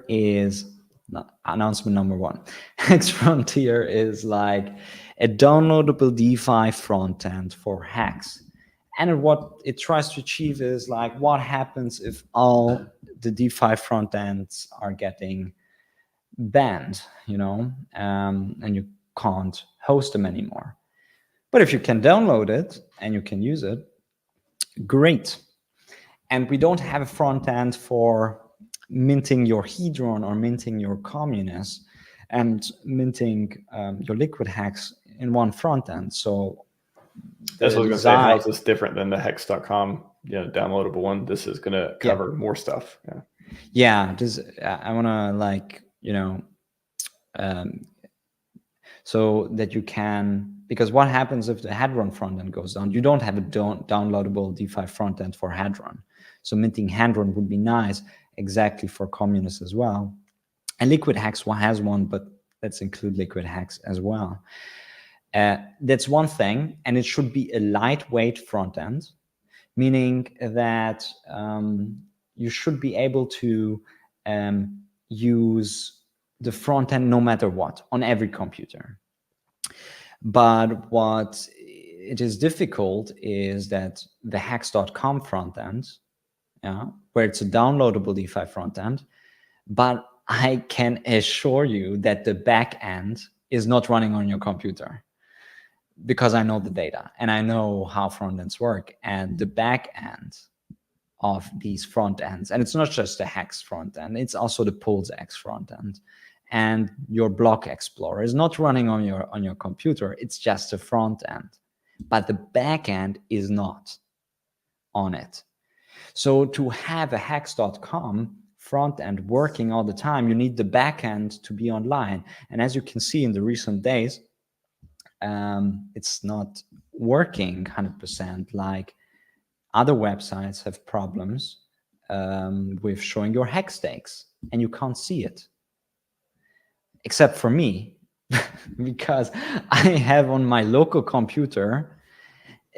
is announcement number one. Hex Frontier is like a downloadable DeFi front end for Hex. And what it tries to achieve is like, what happens if all the DeFi front ends are getting banned, you know, and you can't host them anymore. But if you can download it and you can use it, great. And we don't have a front end for minting your Hedron or minting your communist and minting your liquid hex in one front end. So that's what I was going to say. How is this different than the hex.com, downloadable one? This is going to cover more stuff. Yeah. This, I want to like, so that you can, because what happens if the Hadron front end goes down? You don't have a downloadable DeFi front end for Hadron. So minting Hadron would be nice exactly for communists as well. And Liquid Hex has one, but let's include Liquid Hex as well. That's one thing, and it should be a lightweight front end, meaning that you should be able to use the front end no matter what on every computer. But what it is difficult is that the hex.com front end, where it's a downloadable DeFi front end, but I can assure you that the back end is not running on your computer, because I know the data and I know how front ends work. And the back end of these front ends, and it's not just the Hex front end, it's also the PulseX front end, and your block explorer is not running on your computer. It's just a front end, but the back end is not on it. So to have a hex.com front end working all the time, you need the back end to be online. And as you can see in the recent days, it's not working 100%. Like other websites have problems with showing your hex stakes, and you can't see it. Except for me, because I have on my local computer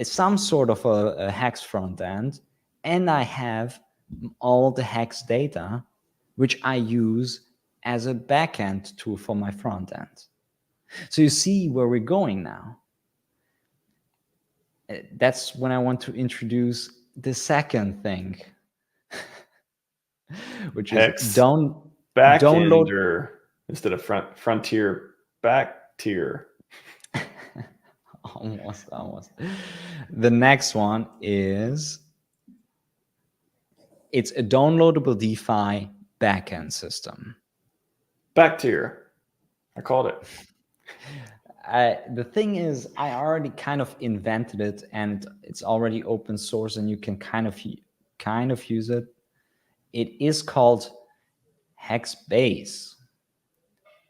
some sort of a hex front end, and I have all the hex data, which I use as a backend tool for my front end. So you see where we're going now. That's when I want to introduce the second thing, which Hex is download instead of frontier back tier. Almost. The next one is, it's a downloadable DeFi backend system. Back tier. I called it. The thing is, I already kind of invented it, and it's already open source, and you can kind of use it. It is called Hex Base,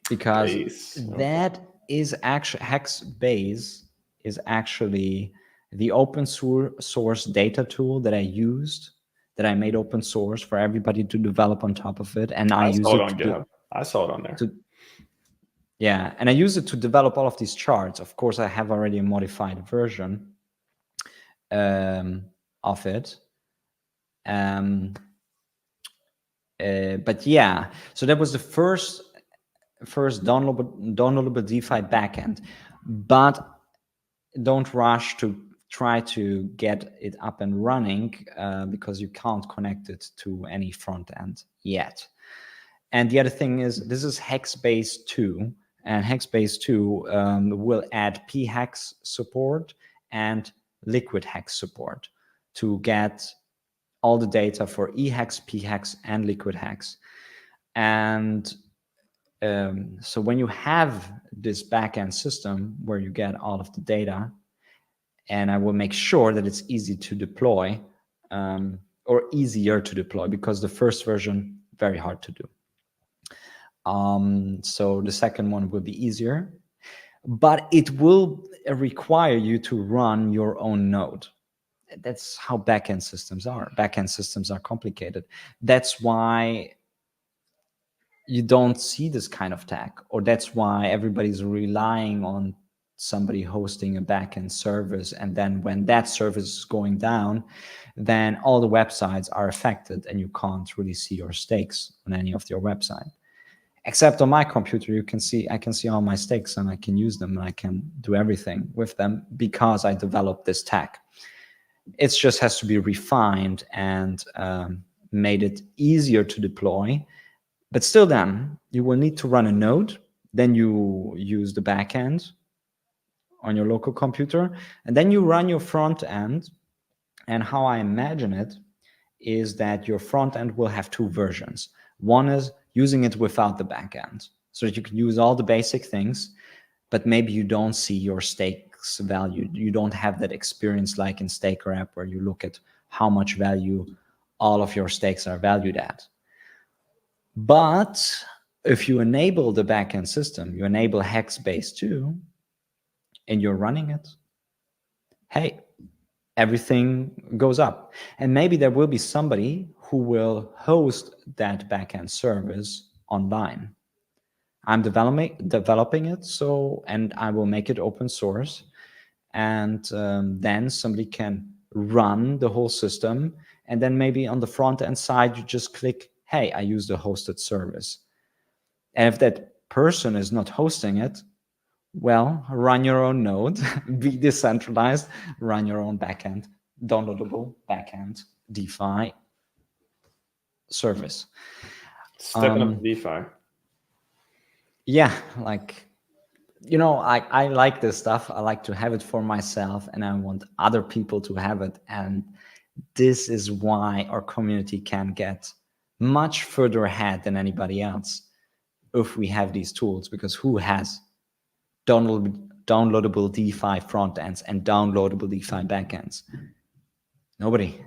because that is actually, Hex Base is actually the open source data tool that I used, that I made open source for everybody to develop on top of it. And I use it on GitHub. I saw it on there. Yeah, and I use it to develop all of these charts. Of course, I have already a modified version of it. But yeah, so that was the first downloadable DeFi backend. But don't rush to try to get it up and running because you can't connect it to any front end yet. And the other thing is, this is Hex Base 2, and Hex Base 2 will add p-hex support and liquid hex support to get all the data for e-hex, p-hex, and liquid hex. And so when you have this backend system where you get all of the data, and I will make sure that it's easy to deploy, or easier to deploy, because the first version, very hard to do. So the second one will be easier, but it will require you to run your own node. That's how backend systems are. Backend systems are complicated. That's why you don't see this kind of tech, or that's why everybody's relying on somebody hosting a backend service, and then when that service is going down, then all the websites are affected and you can't really see your stakes on any of your website. Except on my computer, I can see all my stakes and I can use them and I can do everything with them because I developed this tech. It just has to be refined and made it easier to deploy. But still then, you will need to run a node. Then you use the backend on your local computer. And then you run your front end. And how I imagine it is that your front end will have two versions. One is using it without the backend, so that you can use all the basic things, but maybe you don't see your stakes value. You don't have that experience like in Staker app where you look at how much value all of your stakes are valued at. But if you enable the backend system, you enable Hex Base too, and you're running it, hey, everything goes up. And maybe there will be somebody who will host that backend service online. I'm developing it, and I will make it open source. And then somebody can run the whole system. And then maybe on the front end side, you just click, hey, I use the hosted service. And if that person is not hosting it, well, run your own node, be decentralized, run your own backend, downloadable backend, DeFi service. Stepping up DeFi. Yeah, like, you know, I like this stuff. I like to have it for myself and I want other people to have it. And this is why our community can get much further ahead than anybody else if we have these tools, because who has downloadable DeFi front ends and downloadable DeFi backends? Nobody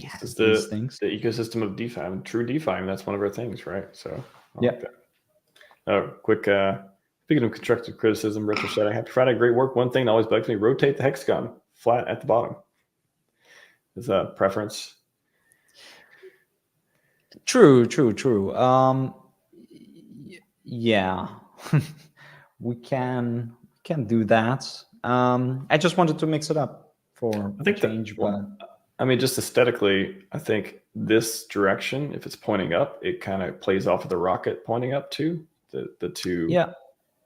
has these things. The ecosystem of DeFi, I mean, true DeFi, and that's one of our things, right? So yeah. Like that. Quick, speaking of constructive criticism, Richard said, "Happy Friday, great work. One thing that always bugs me: rotate the hexagon flat at the bottom." Is a preference? True. Yeah. we can do that. I just wanted to mix it up for a change. But I mean, just aesthetically, I think this direction, if it's pointing up, it kind of plays off of the rocket pointing up too, the two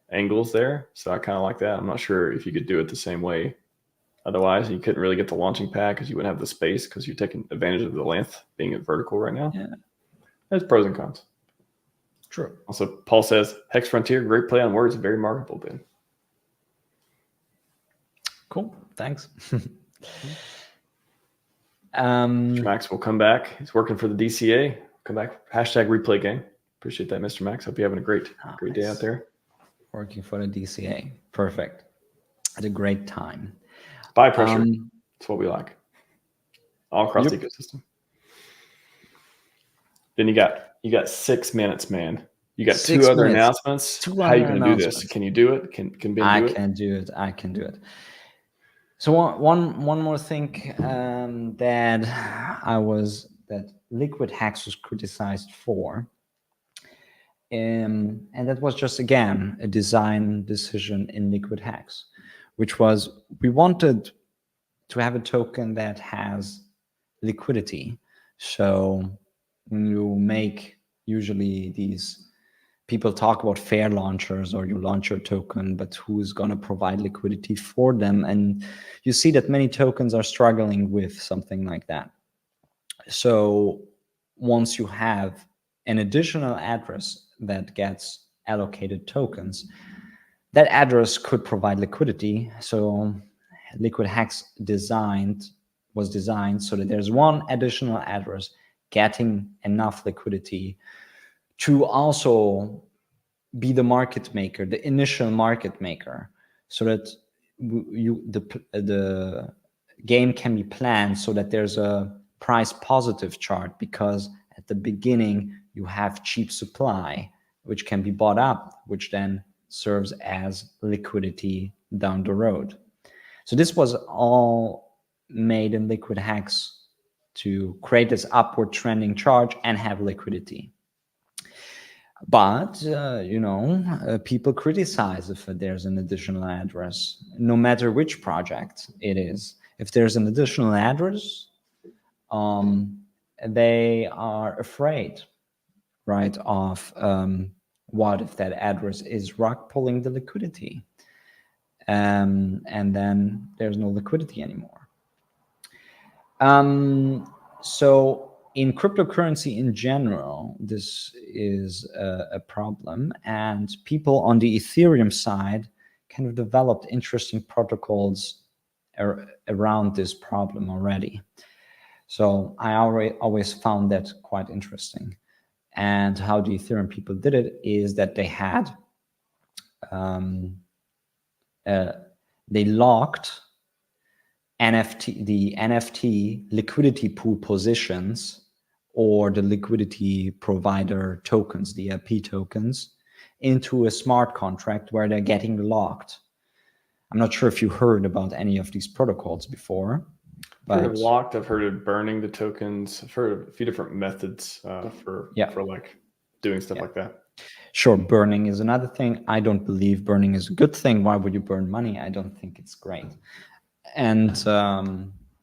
angles there. So I kind of like that. I'm not sure if you could do it the same way. Otherwise, you couldn't really get the launching pad because you wouldn't have the space because you're taking advantage of the length being at vertical right now. Yeah. There's pros and cons. True. Also, Paul says, Hex Frontier, great play on words, very marketable, Ben. Cool. Thanks. Max will come back. He's working for the DCA. Come back. Hashtag replay gang. Appreciate that, Mr. Max. Hope you're having a great day out there. Working for the DCA. Perfect. Had a great time. Buy pressure. That's what we like. All across the ecosystem. Then you got 6 minutes, man. You got 2 other announcements. How are you going to do this? Can you do it? Can Ben do it? I can do it. So one more thing that Liquid Hex was criticized for, and that was just again a design decision in Liquid Hex, which was we wanted to have a token that has liquidity. So when you make usually these people talk about fair launchers or you launch your token, but who's going to provide liquidity for them? And you see that many tokens are struggling with something like that. So once you have an additional address that gets allocated tokens, that address could provide liquidity. So Liquid Hex was designed so that there's one additional address getting enough liquidity to also be the market maker, the initial market maker, so that the game can be planned so that there's a price positive chart, because at the beginning you have cheap supply which can be bought up, which then serves as liquidity down the road. So this was all made in Liquid Hex to create this upward trending chart and have liquidity. But, people criticize if there's an additional address, no matter which project it is. If there's an additional address, they are afraid, right, of what if that address is rug pulling the liquidity, and then there's no liquidity anymore. So in cryptocurrency in general, this is a problem, and people on the Ethereum side kind of developed interesting protocols around this problem already. So I always found that quite interesting. And how the Ethereum people did it is that they had, they locked the NFT liquidity pool positions or the liquidity provider tokens, the LP tokens, into a smart contract where they're getting locked. I'm not sure if you heard about any of these protocols before. I've heard of locked. I've heard of burning the tokens. I've heard of a few different methods for like doing stuff like that. Sure, burning is another thing. I don't believe burning is a good thing. Why would you burn money? I don't think it's great. And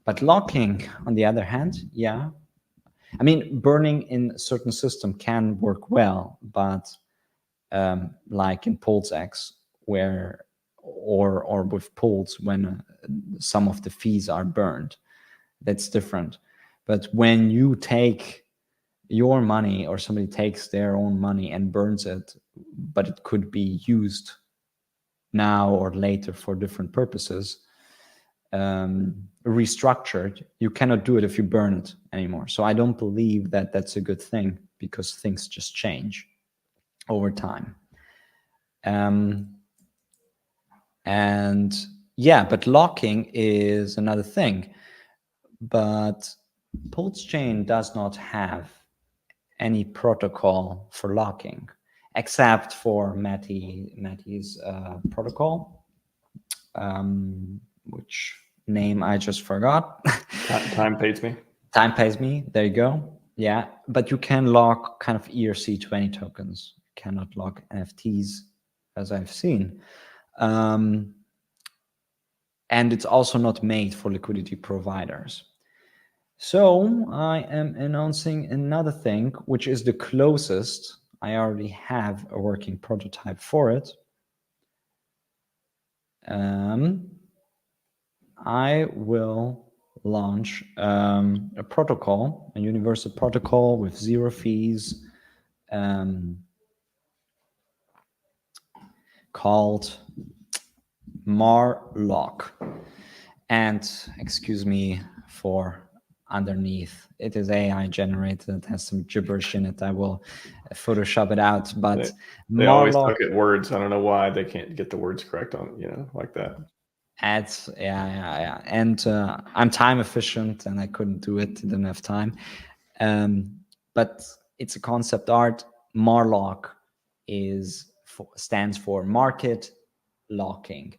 but locking, on the other hand, yeah. I mean, burning in a certain system can work well, but like in PulseX, where or with Pulse, when some of the fees are burned, that's different. But when you take your money or somebody takes their own money and burns it, but it could be used now or later for different purposes, restructured, you cannot do it if you burn it anymore. So I don't believe that that's a good thing, because things just change over time. And yeah, but locking is another thing. But PulseChain does not have any protocol for locking, except for Matty's protocol, which name I just forgot. Time pays me. Time pays me. There you go. Yeah, but you can lock kind of ERC20 tokens. You cannot lock NFTs, as I've seen. And it's also not made for liquidity providers. So I am announcing another thing, which is the closest. I already have a working prototype for it. I will launch a protocol, a universal protocol with 0 fees, called Marlock. And excuse me for underneath, it is AI generated. It has some gibberish in it. I will Photoshop it out, but they always look at words. I don't know why they can't get the words correct on, like that. Ads, yeah. And I'm time efficient, and I couldn't do it. Didn't have time. But it's a concept art. Marlock stands for market locking.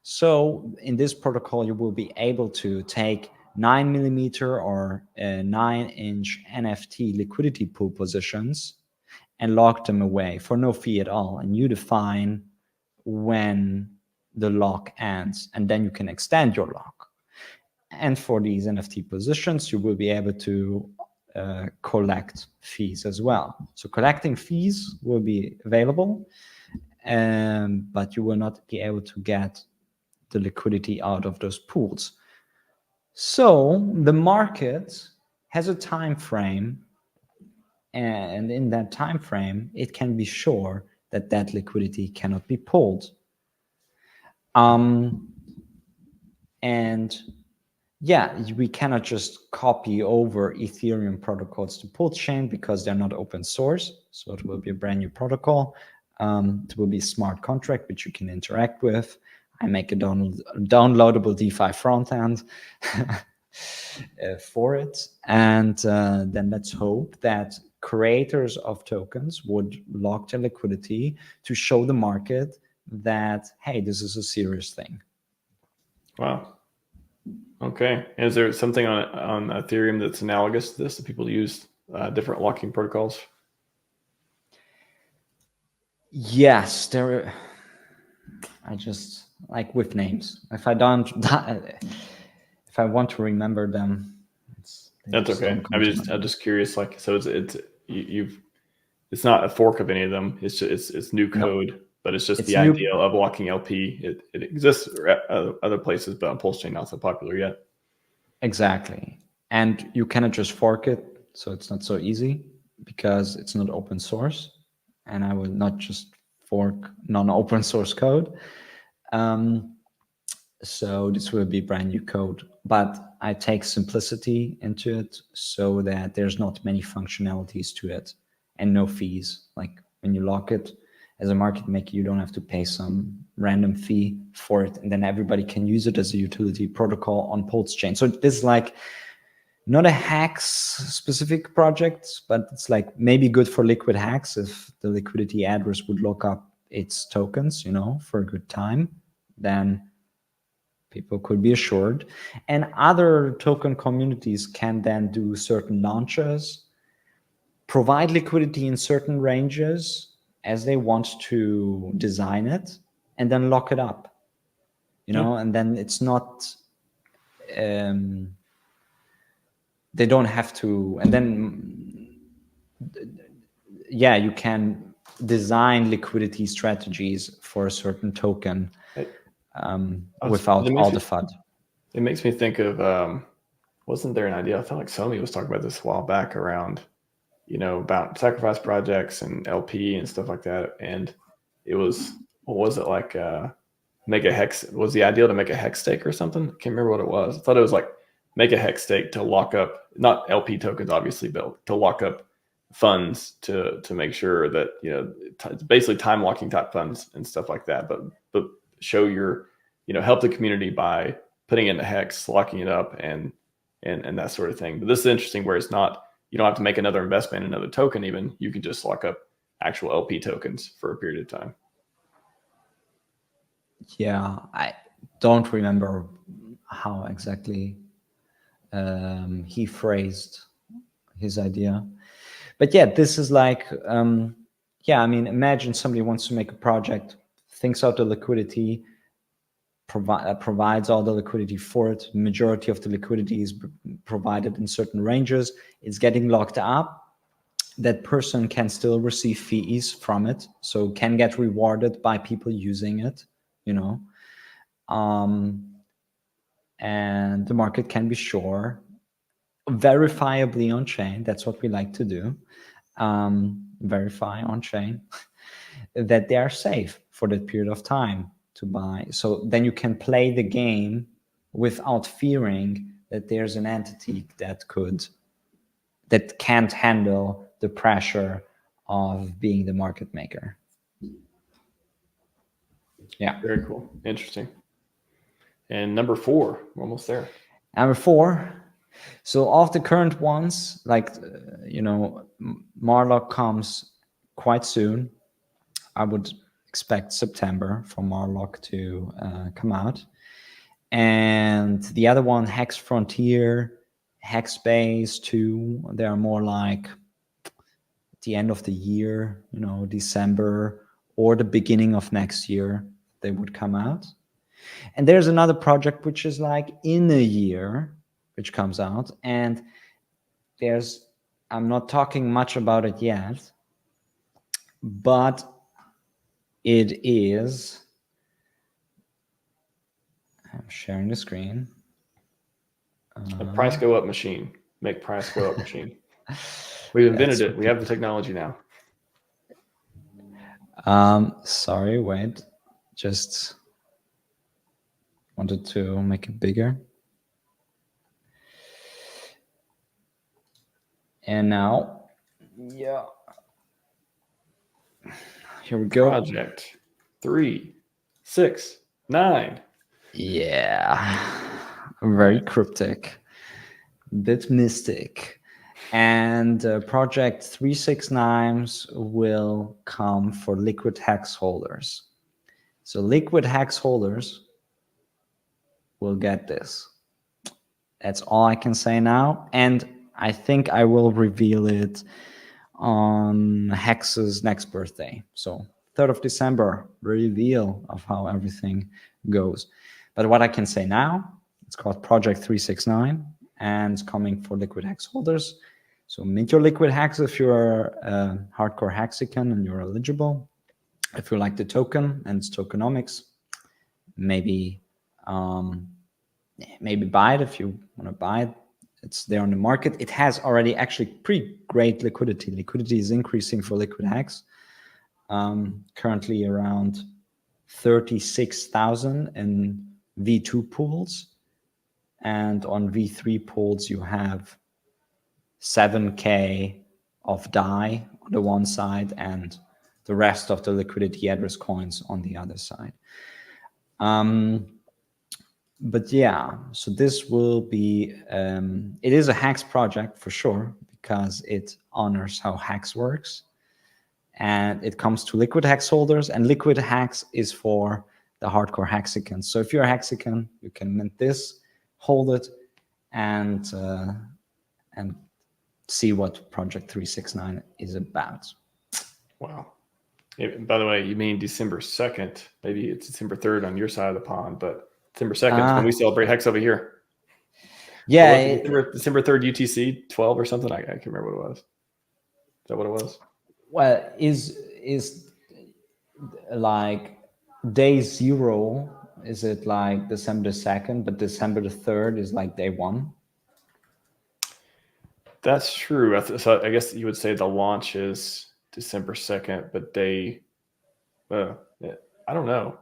So in this protocol, you will be able to take 9mm or 9-inch NFT liquidity pool positions and lock them away for no fee at all. And you define when the lock ends, and then you can extend your lock. And for these NFT positions, you will be able to collect fees as well. So collecting fees will be available, but you will not be able to get the liquidity out of those pools. So the market has a time frame, and in that time frame, it can be sure that that liquidity cannot be pulled. And yeah, we cannot just copy over Ethereum protocols to PulseChain because they're not open source. So it will be a brand new protocol. It will be a smart contract which you can interact with. I make a downloadable DeFi front end for it. And then let's hope that creators of tokens would lock their liquidity to show the market that, hey, this is a serious thing. Wow. Okay. Is there something on Ethereum that's analogous to this, that people use different locking protocols? Yes, there. I just like with names. If I don't, if I want to remember them, that's okay. I'm just curious. Like, so it's not a fork of any of them. It's just it's new code, but it's just the idea of locking LP. It exists at other places, but on PulseChain not so popular yet. Exactly, and you cannot just fork it, so it's not so easy because it's not open source, and I will not just fork non-open source code. So this will be brand new code, but I take simplicity into it so that there's not many functionalities to it and no fees. Like when you lock it as a market maker, you don't have to pay some random fee for it, and then everybody can use it as a utility protocol on PulseChain. So this is like not a Hex specific project, but it's like maybe good for liquid Hex if the liquidity address would lock up its tokens, for a good time, then people could be assured. And other token communities can then do certain launches, provide liquidity in certain ranges as they want to design it, and then lock it up, and then it's not, they don't have to, and then, you can design liquidity strategies for a certain token without all the FUD. It makes me think of, wasn't there an idea? I felt like Sony was talking about this a while back around, about sacrifice projects and LP and stuff like that. And it was, what was it, like make a hex? Was the idea to make a hex stake or something? I can't remember what it was. I thought it was like make a hex stake to lock up, not LP tokens, obviously, but to lock up funds to make sure that, it's basically time locking type funds and stuff like that. But show your, help the community by putting in the hex, locking it up, and that sort of thing. But this is interesting where it's not, you don't have to make another investment in another token. Even you can just lock up actual LP tokens for a period of time. Yeah, I don't remember how exactly he phrased his idea, but yeah, this is like, imagine somebody wants to make a project, thinks out the liquidity, provides all the liquidity for it. Majority of the liquidity is provided in certain ranges. It's getting locked up. That person can still receive fees from it, so can get rewarded by people using it, and the market can be sure, verifiably on chain. That's what we like to do. Verify on chain that they are safe for that period of time to buy. So then you can play the game without fearing that there's an entity that can't handle the pressure of being the market maker. Yeah. Very cool. Interesting. And number 4, we're almost there. Number 4. So of the current ones, like, Marlock comes quite soon. I would expect September for Marlock to come out. And the other one, HEX Frontier, Hex Base 2, they are more like at the end of the year, December or the beginning of next year, they would come out. And there's another project which is like in a year, which comes out. And I'm not talking much about it yet, but it is, I'm sharing the screen. A price go up machine. Make price go up machine. We've invented it. We have the technology now. Sorry, wait. Just wanted to make it bigger. And now, yeah. Here we go. Project 369. Yeah. Very cryptic. Bit mystic. And project 369 will come for liquid hex holders. So liquid hex holders will get this. That's all I can say now. And I think I will reveal it on Hex's next birthday. So 3rd of December, reveal of how everything goes. But what I can say now, it's called Project 369, and it's coming for liquid hex holders. So mint your liquid hex if you're a hardcore hexican and you're eligible. If you like the token and its tokenomics, maybe buy it if you want to buy it. It's there on the market. It has already actually pretty great liquidity. Liquidity is increasing for liquid hex. Currently around 36,000 in V2 pools. And on V3 pools, you have 7K of DAI on the one side and the rest of the liquidity address coins on the other side. But yeah, so this will be, it is a Hex project for sure, because it honors how Hex works. And it comes to liquid hex holders, and liquid hex is for the hardcore hexicans. So if you're a hexican, you can mint this, hold it, and see what Project 369 is about. Wow. By the way, you mean December 2nd. Maybe it's December 3rd on your side of the pond, but December 2nd when we celebrate Hex over here. Yeah. December 3rd UTC 12 or something. I can't remember what it was. Is that what it was? Well, is like day 0, is it like December 2nd, but December 3rd is like day 1? That's true. So I guess you would say the launch is December 2nd, but I don't know.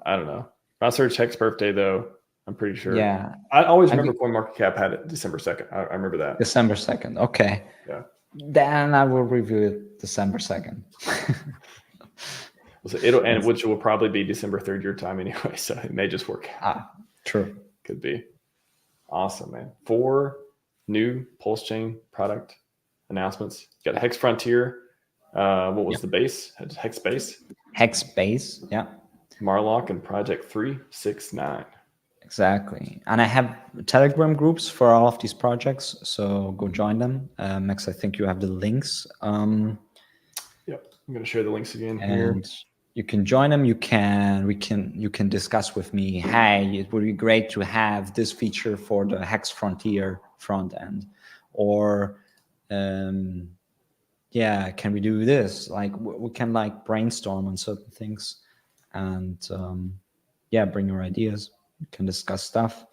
I searched Hex birthday though. I'm pretty sure. Yeah. I always remember CoinMarketCap had it December 2nd. I remember that. December 2nd. Okay. Yeah. Then I will review it December 2nd. And which will probably be December 3rd your time anyway. So it may just work out. True. Could be. Awesome, man. 4 new PulseChain product announcements. You got Hex Frontier. What was the base? Hex Base. Hex Base, yeah. Marlock and Project 369. Exactly. And I have Telegram groups for all of these projects, so go join them. Max, I think you have the links. Yep. I'm going to share the links again here. You can join them. You can discuss with me. Hey, it would be great to have this feature for the Hex Frontier front end, or can we do this? Like we can like brainstorm on certain things, and bring your ideas. We can discuss stuff.